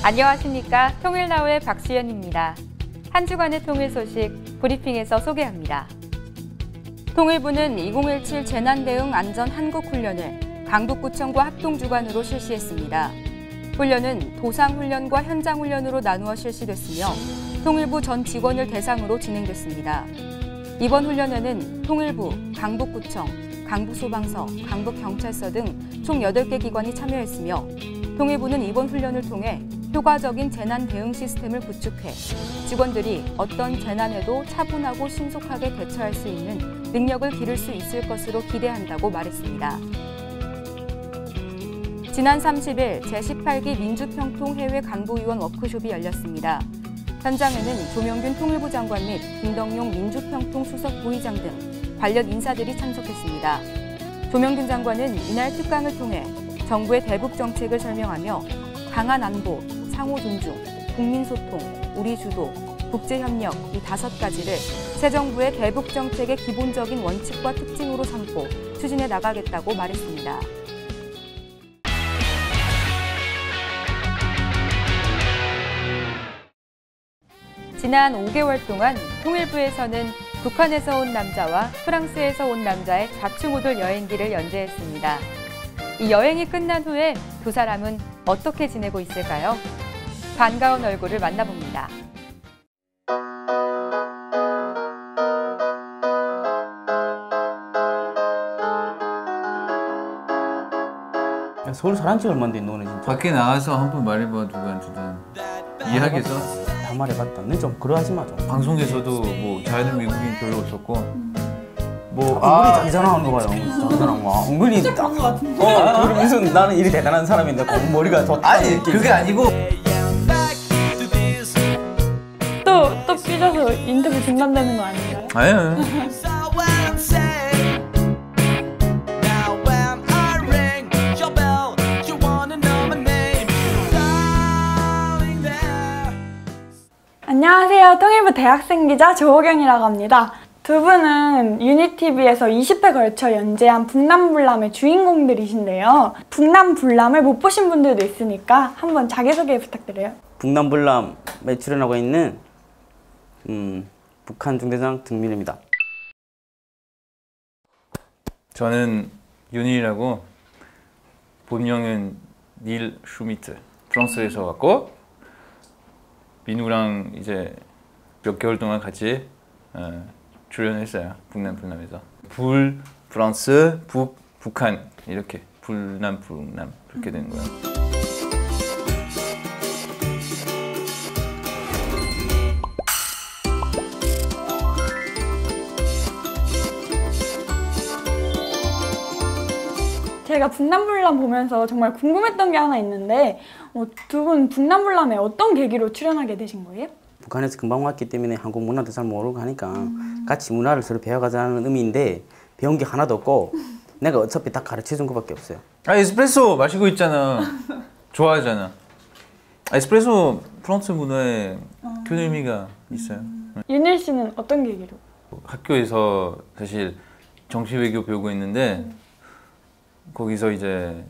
안녕하십니까. 통일나우의 박수연입니다. 한 주간의 통일 소식 브리핑에서 소개합니다. 통일부는 2017 재난대응 안전 한국훈련을 강북구청과 합동주관으로 실시했습니다. 훈련은 도상훈련과 현장훈련으로 나누어 실시됐으며 통일부 전 직원을 대상으로 진행됐습니다. 이번 훈련에는 통일부, 강북구청, 강북소방서, 강북경찰서 등 총 8개 기관이 참여했으며 통일부는 이번 훈련을 통해 효과적인 재난 대응 시스템을 구축해 직원들이 어떤 재난에도 차분하고 신속하게 대처할 수 있는 능력을 기를 수 있을 것으로 기대한다고 말했습니다. 지난 30일 제18기 민주평통해외 간부위원 워크숍이 열렸습니다. 현장에는 조명균 통일부 장관 및 김덕용 민주평통 수석 부의장 등 관련 인사들이 참석했습니다. 조명균 장관은 이날 특강을 통해 정부의 대북 정책을 설명하며 강한 안보, 상호 존중, 국민 소통, 우리 주도, 국제협력 이 5가지를 새 정부의 대북 정책의 기본적인 원칙과 특징으로 삼고 추진해 나가겠다고 말했습니다. 지난 5개월 동안 통일부에서는 북한에서 온 남자와 프랑스에서 온 남자의 좌충우돌 여행기를 연재했습니다. 이 여행이 끝난 후에 두 사람은 어떻게 지내고 있을까요? 반가운 얼굴을 만나봅니다. 서울 살한 지 얼마인데 너는 진짜? 밖에 나가서 한 번 말해봐 누구한테든 이해하겠어? 다 말해봤다. 너 좀 그러하지 마 좀. 방송에서도 뭐 자연인 외국인 별로 없었고 뭐 은근히 자기 자랑하는 거 봐요. 자기 자랑 와. 은근히 진짜 그런 거 같은데. 그럼 무슨 나는 일이 대단한 사람인데 머리가 좋다. 아니 그게 아니고 또 삐져서 인터뷰 중단되는 거 아닌가요? 아니야. 안녕하세요. 통일부 대학생 기자 조호경이라고 합니다. 두 분은 유니티비에서 20회 걸쳐 연재한 북남불남의 주인공들이신데요. 북남불남을 못 보신 분들도 있으니까 한번 자기소개 부탁드려요. 북남불남에 출연하고 있는 북한 중대장 등민입니다. 저는 윤희라고 본명은 닐 슈미트 프랑스에서 왔고 민우랑 이제 몇 개월 동안 같이 출연했어요. 북남불남에서 불, 프랑스, 북, 북한 이렇게 불남, 북남 그렇게 되는 거예요. 제가 북남불남 보면서 정말 궁금했던 게 하나 있는데 두 분 북남불남에 어떤 계기로 출연하게 되신 거예요? 북한에서 금방 왔기 때문에 한국 문화도 잘 모르고 하니까 같이 문화를 서로 배워가자는 의미인데 배운 게 하나도 없고 내가 어차피 다 가르쳐준 것밖에 없어요. 아 에스프레소 마시고 있잖아. 좋아하잖아. 에스프레소 프랑스 문화에 큰 의미가 있어요. 윤일 씨는 어떤 계기로? 학교에서 사실 정치외교 배우고 있는데 거기서 이제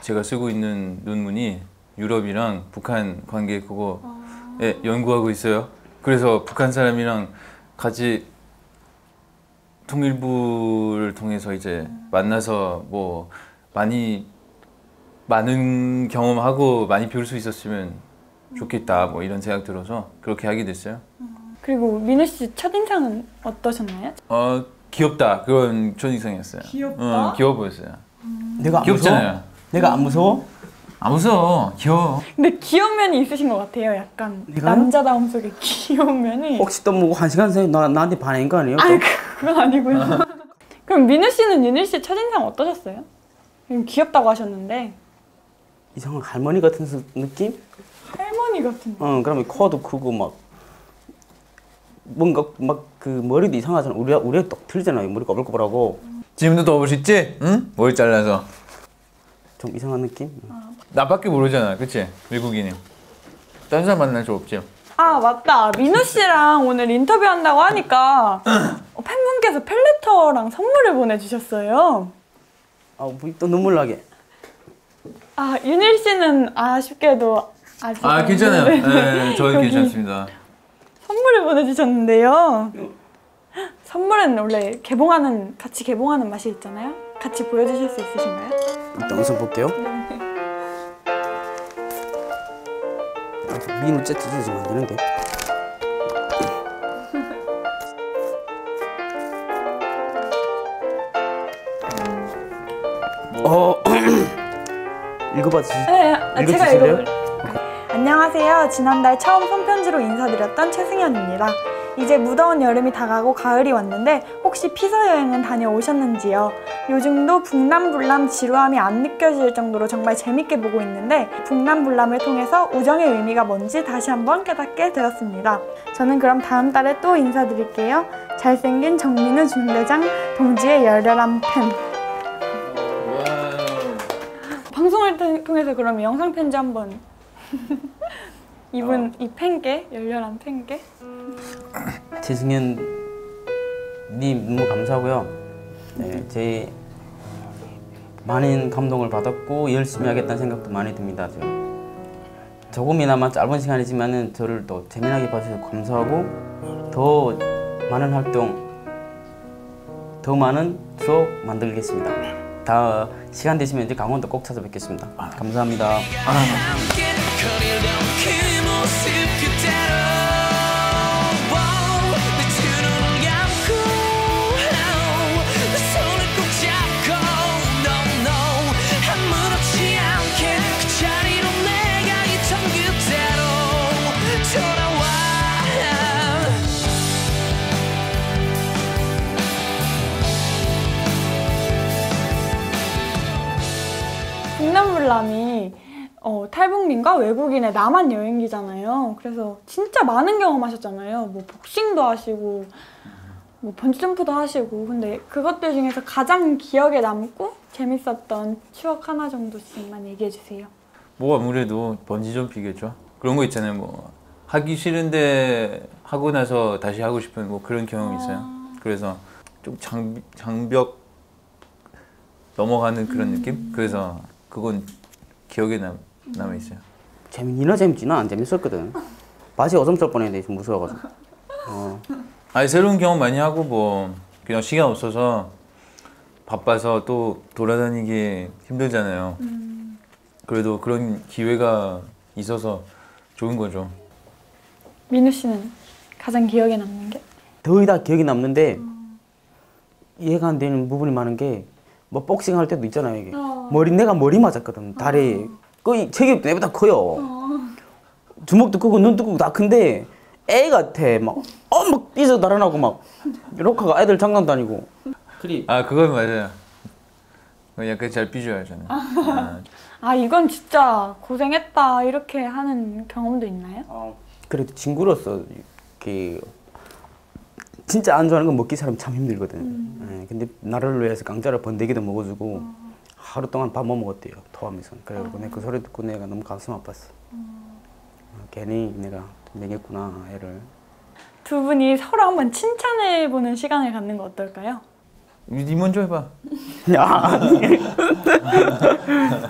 제가 쓰고 있는 논문이 유럽이랑 북한 관계 그거에 연구하고 있어요. 그래서 북한 사람이랑 같이 통일부를 통해서 이제 만나서 뭐 많은 경험하고 많이 배울 수 있었으면 좋겠다 뭐 이런 생각 들어서 그렇게 하게 됐어요. 그리고 민우 씨 첫인상은 어떠셨나요? 귀엽다 그런 첫인상이었어요. 귀엽다? 귀여워 보였어요. 내가 안 귀엽잖아요. 무서워? 내가 안 무서워? 안 무서워. 귀여워. 근데 귀여운 면이 있으신 것 같아요. 약간 네가? 남자다움 속에 귀여운 면이. 혹시 또 뭐 1시간 사이 나한테 반한 거 아니에요? 아니 그건 아니고요. 그럼 민우 씨는 윤일 씨 첫인상 어떠셨어요? 귀엽다고 하셨는데. 이상한 할머니 같은 느낌? 할머니 같은. 그러면 코도 크고 막 뭔가 막 그 머리도 이상하잖아. 우리가 또 틀리잖아요. 머리 꼬불꼬불하고. 지금도 더 멋있지? 응? 머리 잘라서. 좀 이상한 느낌? 나밖에 모르잖아, 그치? 외국인이. 다른 사람 만날 수 없지. 아 맞다. 민우 씨랑 오늘 인터뷰한다고 하니까 팬분께서 펠레터랑 선물을 보내주셨어요. 또 눈물 나게. 아 윤일 씨는 아쉽게도 아 괜찮아요. 네, 저는 여기. 괜찮습니다. 선물을 보내주셨는데요. 선물은 원래 같이 개봉하는 맛이 있잖아요. 같이 보여주실 수 있으신가요? 일단 우선 볼게요. 민우 찢어지면 안 되는데. 읽어봐 주시. 네, 제가 읽어주실래요? 읽어볼게요. 안녕하세요. 지난달 처음 손편지로 인사드렸던 최승현입니다. 이제 무더운 여름이 다가고 가을이 왔는데 혹시 피서 여행은 다녀오셨는지요? 요즘도 북남불남 지루함이 안 느껴질 정도로 정말 재밌게 보고 있는데 북남불남을 통해서 우정의 의미가 뭔지 다시 한번 깨닫게 되었습니다. 저는 그럼 다음 달에 또 인사드릴게요. 잘생긴 정민우 중대장 동지의 열렬한 팬. 방송을 통해서 그럼 영상 편지 한번 이분 이 팬께 열렬한 팬께 최승현 님 너무 감사하고요. 네, 제 많은 감동을 받았고 열심히 하겠다는 생각도 많이 듭니다. 조금이나마 짧은 시간이지만은 저를 또 재미나게 봐주셔서 감사하고 더 많은 활동, 더 많은 추억 만들겠습니다. 다 시간 되시면 이제 강원도 꼭 찾아뵙겠습니다. 감사합니다. 북남불남이 탈북민과 외국인의 남한 여행기잖아요. 그래서 진짜 많은 경험하셨잖아요. 뭐 복싱도 하시고 뭐 번지점프도 하시고. 근데 그것들 중에서 가장 기억에 남고 재밌었던 추억 하나 정도씩만 얘기해 주세요. 뭐 아무래도 번지점프겠죠. 그런 거 있잖아요. 뭐 하기 싫은데 하고 나서 다시 하고 싶은 뭐 그런 경험이 있어요. 그래서 좀 장벽 넘어가는 그런 느낌? 그래서 그건 기억에 남아 있어요. 재밌나 재밌지? 나 안 재밌었거든. 바지 오줌 쌀 뻔했는데 좀 무서워가지고. 아니 새로운 경험 많이 하고 뭐 그냥 시간 없어서 바빠서 또 돌아다니기 힘들잖아요. 그래도 그런 기회가 있어서 좋은 거죠. 민우 씨는 가장 기억에 남는 게? 거의 다 기억이 남는데 이해가 안 되는 부분이 많은 게 뭐 복싱 할 때도 있잖아요. 이게 내가 머리 맞았거든. 다리 거의 체격도 내보다 커요. 주먹도 크고 눈도 크고 다 큰데 애 같아. 막 삐져 달아나고 막 로카가 애들 장난도 아니고. 아 그건 맞아요. 약간 잘 삐져야잖아요. 아 이건 진짜 고생했다 이렇게 하는 경험도 있나요? 그래도 친구로서 이렇게 진짜 안 좋아하는 건 먹기 사람 참 힘들거든. 예, 근데 나를 위해서 강짜를 번데기도 먹어주고 하루 동안 밥 못 먹었대요. 토하면서. 그래가지고 내가 그 소리 듣고 내가 너무 가슴 아팠어. 괜히 내가 먹였구나 애를. 두 분이 서로 한번 칭찬해보는 시간을 갖는 거 어떨까요? 니 먼저 해봐.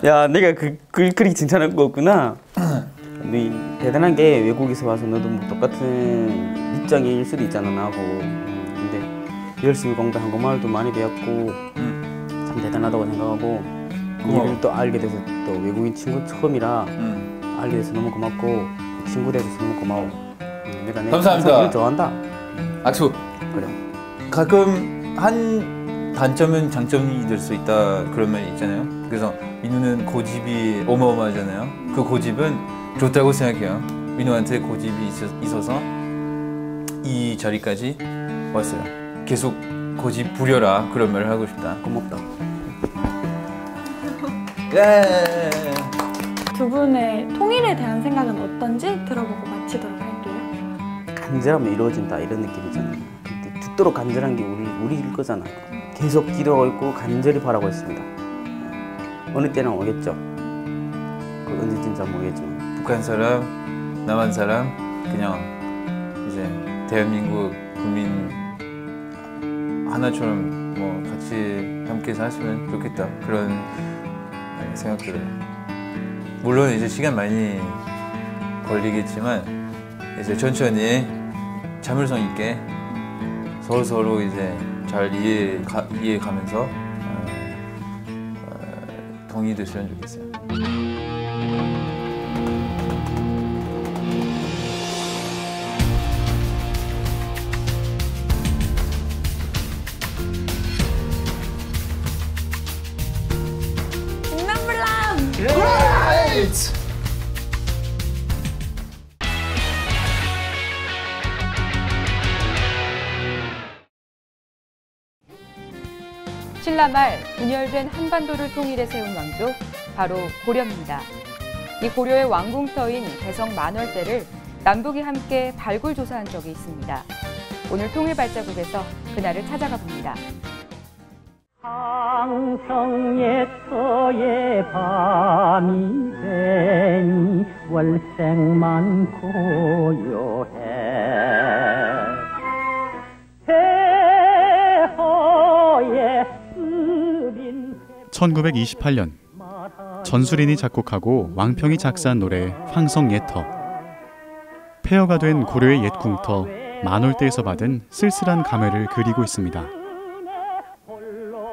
야 내가 그렇게 칭찬할 거 없구나. 네 대단한 게 외국에서 와서 너도 뭐 똑같은 입장일 수도 있잖아 나하고. 근데 열심히 공부 한국말도 많이 배웠고 참 대단하다고 생각하고 일을 또 알게 돼서 또 외국인 친구 처음이라 알게 돼서 너무 고맙고 친구 돼서 너무 고마워. 내가 감사합니다. 일 좋아한다. 악수. 그래. 가끔 한 단점은 장점이 될 수 있다 그런 말이 있잖아요. 그래서 민우는 고집이 어마어마하잖아요. 그 고집은 좋다고 생각해요. 민우한테 고집이 있어서 이 자리까지 왔어요. 계속 고집 부려라 그런 말을 하고 싶다. 고맙다. 예. 두 분의 통일에 대한 생각은 어떤지 들어보고 마치도록 할게요. 간절하면 이루어진다 이런 느낌이잖아요. 근데 죽도록 간절한 게 우리일 거잖아요. 계속 기도하고 있고 간절히 바라고 있습니다. 어느 때는 오겠죠. 그 언제인지 모르겠지만. 북한 사람, 남한 사람 그냥 이제 대한민국 국민 하나처럼 뭐 같이 함께 사시면 좋겠다 그런 생각들을. 물론 이제 시간 많이 걸리겠지만 이제 천천히 자물성 있게 서로 이제 잘 이해가면서 동의됐으면 좋겠어요. 북남불남! 신라말 분열된 한반도를 통일해 세운 왕조, 바로 고려입니다. 이 고려의 왕궁터인 개성 만월대를 남북이 함께 발굴조사한 적이 있습니다. 오늘 통일발자국에서 그날을 찾아가 봅니다. 항성예터의 밤이 되니 월생만 고요해 1928년 전수린이 작곡하고 왕평이 작사한 노래 황성예터. 폐허가 된 고려의 옛 궁터 만월대에서 받은 쓸쓸한 감회를 그리고 있습니다.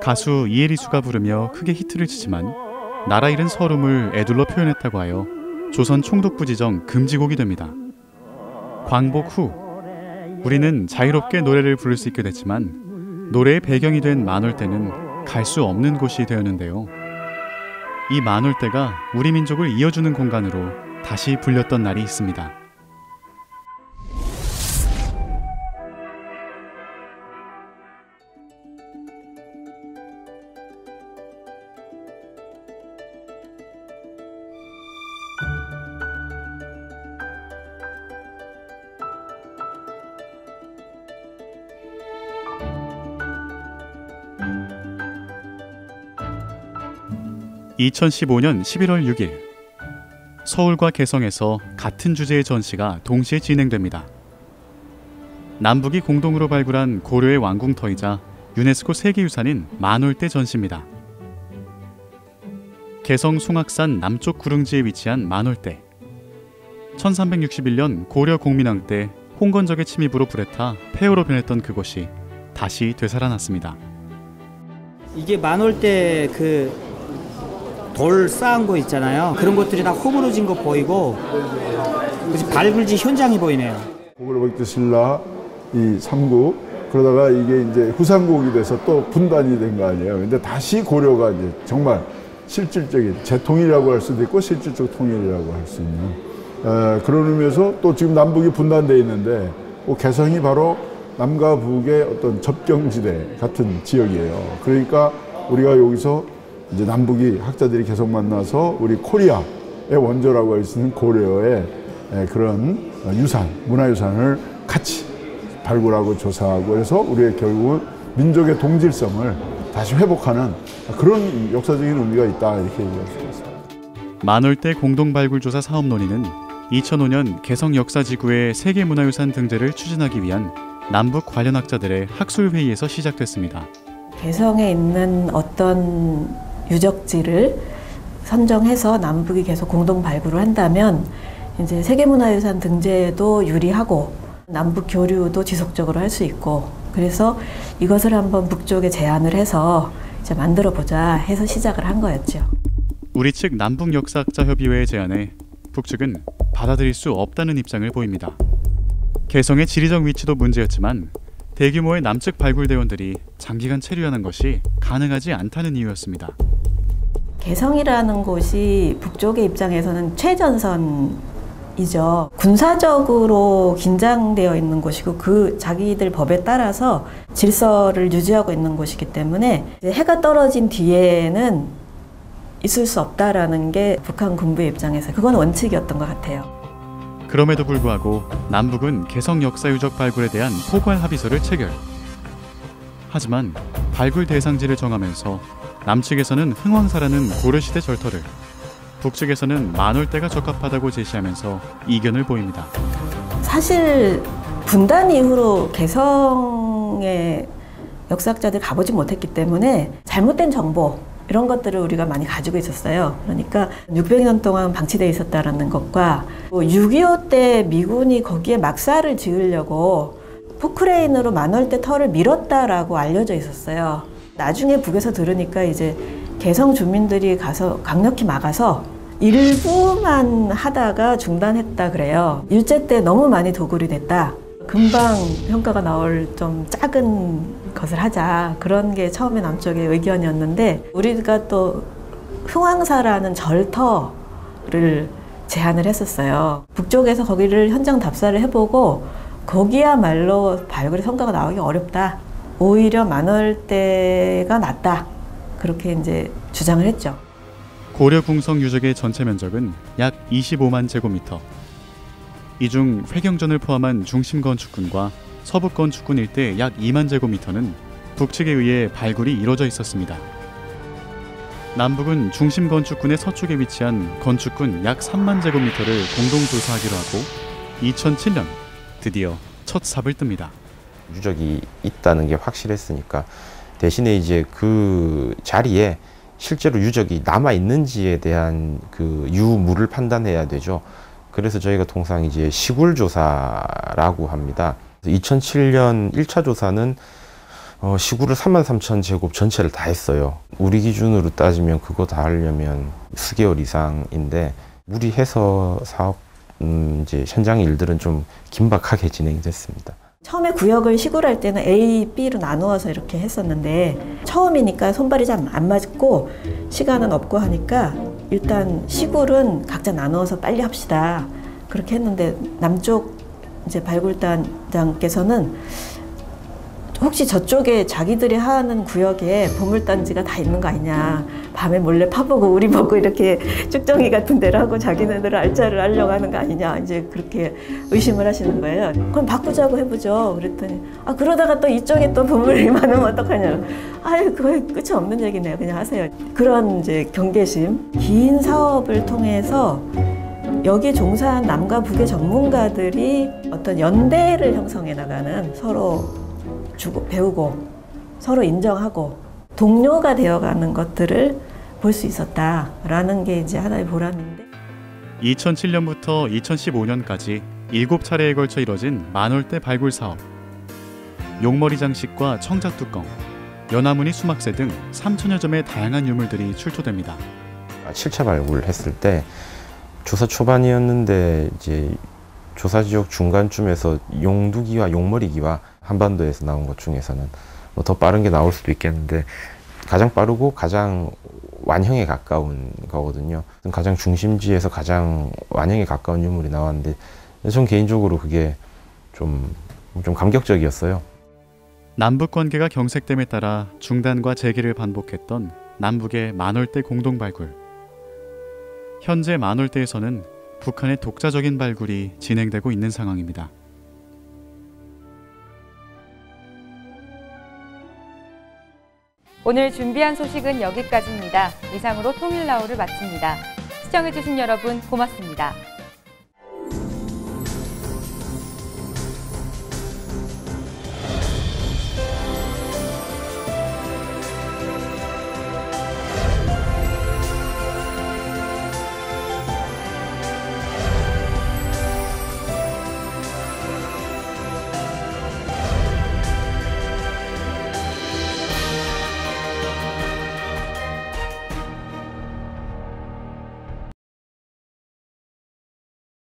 가수 이혜리수가 부르며 크게 히트를 치지만 나라 잃은 서름을 애둘러 표현했다고 하여 조선 총독부 지정 금지곡이 됩니다. 광복 후 우리는 자유롭게 노래를 부를 수 있게 됐지만 노래의 배경이 된 만월대는 갈 수 없는 곳이 되었는데요. 이 만월대가 우리 민족을 이어주는 공간으로 다시 불렸던 날이 있습니다. (2015년 11월 6일) 서울과 개성에서 같은 주제의 전시가 동시에 진행됩니다. 남북이 공동으로 발굴한 고려의 왕궁터이자 유네스코 세계유산인 만월대 전시입니다. 개성 송악산 남쪽 구릉지에 위치한 만월대. 1361년 고려 공민왕 때 홍건적의 침입으로 불에 타 폐허로 변했던 그곳이 다시 되살아났습니다. 이게 만월대 돌 쌓은 거 있잖아요. 그런 것들이 다 허물어진 거 보이고 발굴지 현장이 보이네요. 고구려백제 신라 이 삼국 그러다가 이게 이제 후삼국이 돼서 또 분단이 된 거 아니에요. 근데 다시 고려가 이제 정말 실질적인 재통일이라고 할 수도 있고 실질적 통일이라고 할 수 있는 그런 의미에서 또 지금 남북이 분단돼 있는데 개성이 바로 남과 북의 어떤 접경지대 같은 지역이에요. 그러니까 우리가 여기서 이제 남북이 학자들이 계속 만나서 우리 코리아의 원조라고 할 수 있는 고려의 그런 유산, 문화유산을 같이 발굴하고 조사하고 해서 우리의 결국 민족의 동질성을 다시 회복하는 그런 역사적인 의미가 있다 이렇게 얘기할 수 있습니다. 만월대 공동발굴조사 사업 논의는 2005년 개성역사지구의 세계문화유산 등재를 추진하기 위한 남북 관련 학자들의 학술회의에서 시작됐습니다. 개성에 있는 어떤 유적지를 선정해서 남북이 계속 공동 발굴을 한다면 이제 세계문화유산 등재에도 유리하고 남북 교류도 지속적으로 할 수 있고 그래서 이것을 한번 북쪽에 제안을 해서 이제 만들어 보자 해서 시작을 한 거였죠. 우리 측 남북역사학자협의회의 제안에 북측은 받아들일 수 없다는 입장을 보입니다. 개성의 지리적 위치도 문제였지만 대규모의 남측 발굴대원들이 장기간 체류하는 것이 가능하지 않다는 이유였습니다. 개성이라는 곳이 북쪽의 입장에서는 최전선이죠. 군사적으로 긴장되어 있는 곳이고 그 자기들 법에 따라서 질서를 유지하고 있는 곳이기 때문에 해가 떨어진 뒤에는 있을 수 없다라는 게 북한 군부의 입장에서 그건 원칙이었던 것 같아요. 그럼에도 불구하고 남북은 개성 역사유적 발굴에 대한 포괄 합의서를 체결. 하지만 발굴 대상지를 정하면서 남측에서는 흥왕사라는 고려시대 절터를, 북측에서는 만월대가 적합하다고 제시하면서 이견을 보입니다. 사실 분단 이후로 개성의 역사학자들이 가보지 못했기 때문에 잘못된 정보 이런 것들을 우리가 많이 가지고 있었어요. 그러니까 600년 동안 방치되어 있었다는 것과 6.25 때 미군이 거기에 막사를 지으려고 포크레인으로 만월대 터를 밀었다라고 알려져 있었어요. 나중에 북에서 들으니까 이제 개성 주민들이 가서 강력히 막아서 일부만 하다가 중단했다 그래요. 일제 때 너무 많이 도굴이 됐다. 금방 평가가 나올 좀 작은 것을 하자. 그런 게 처음에 남쪽의 의견이었는데 우리가 또 흥왕사라는 절터를 제안을 했었어요. 북쪽에서 거기를 현장 답사를 해보고 거기야말로 발굴의 성과가 나오기 어렵다. 오히려 만월대가 낫다. 그렇게 이제 주장을 했죠. 고려 궁성 유적의 전체 면적은 약 25만 제곱미터. 이 중 회경전을 포함한 중심 건축군과 서부 건축군 일대 약 2만 제곱미터는 북측에 의해 발굴이 이루어져 있었습니다. 남북은 중심 건축군의 서쪽에 위치한 건축군 약 3만 제곱미터를 공동 조사하기로 하고 2007년 드디어 첫 삽을 뜹니다. 유적이 있다는 게 확실했으니까 대신에 이제 그 자리에 실제로 유적이 남아 있는지에 대한 그 유무를 판단해야 되죠. 그래서 저희가 통상 이제 시굴 조사라고 합니다. 2007년 1차 조사는 시굴을 33,000제곱 전체를 다 했어요. 우리 기준으로 따지면 그거 다 하려면 수개월 이상인데 무리해서 사업 이제 현장 일들은 좀 긴박하게 진행됐습니다. 처음에 구역을 시굴할 때는 A, B로 나누어서 이렇게 했었는데 처음이니까 손발이 잘 안 맞고 시간은 없고 하니까 일단 시굴은 각자 나누어서 빨리 합시다. 그렇게 했는데 남쪽 이제 발굴단장께서는 혹시 저쪽에 자기들이 하는 구역에 보물단지가 다 있는 거 아니냐. 밤에 몰래 파보고 우리 보고 이렇게 쭉정이 같은 데를 하고 자기네들 알짜를 하려고 하는 거 아니냐. 이제 그렇게 의심을 하시는 거예요. 그럼 바꾸자고 해보죠. 그랬더니 그러다가 또 이쪽에 또 보물이 많으면 어떡하냐. 아유 그거 끝이 없는 얘기네요. 그냥 하세요. 그런 이제 경계심. 긴 사업을 통해서 여기에 종사한 남과 북의 전문가들이 어떤 연대를 형성해 나가는 서로 주고 배우고 서로 인정하고 동료가 되어가는 것들을 볼 수 있었다라는 게 이제 하나의 보람인데 2007년부터 2015년까지 7차례에 걸쳐 이뤄진 만월대 발굴 사업. 용머리 장식과 청자 뚜껑, 연화무늬 수막새 등 3,000여 점의 다양한 유물들이 출토됩니다. 7차 발굴했을 때 조사 초반이었는데 이제 조사 지역 중간쯤에서 용두기와 용머리기와 한반도에서 나온 것 중에서는 뭐 더 빠른 게 나올 수도 있겠는데 가장 빠르고 가장 완형에 가까운 거거든요. 가장 중심지에서 가장 완형에 가까운 유물이 나왔는데 전 개인적으로 그게 좀 감격적이었어요. 남북 관계가 경색됨에 따라 중단과 재개를 반복했던 남북의 만월대 공동 발굴. 현재 만월대에서는 북한의 독자적인 발굴이 진행되고 있는 상황입니다. 오늘 준비한 소식은 여기까지입니다. 이상으로 통일나우를 마칩니다. 시청해주신 여러분 고맙습니다.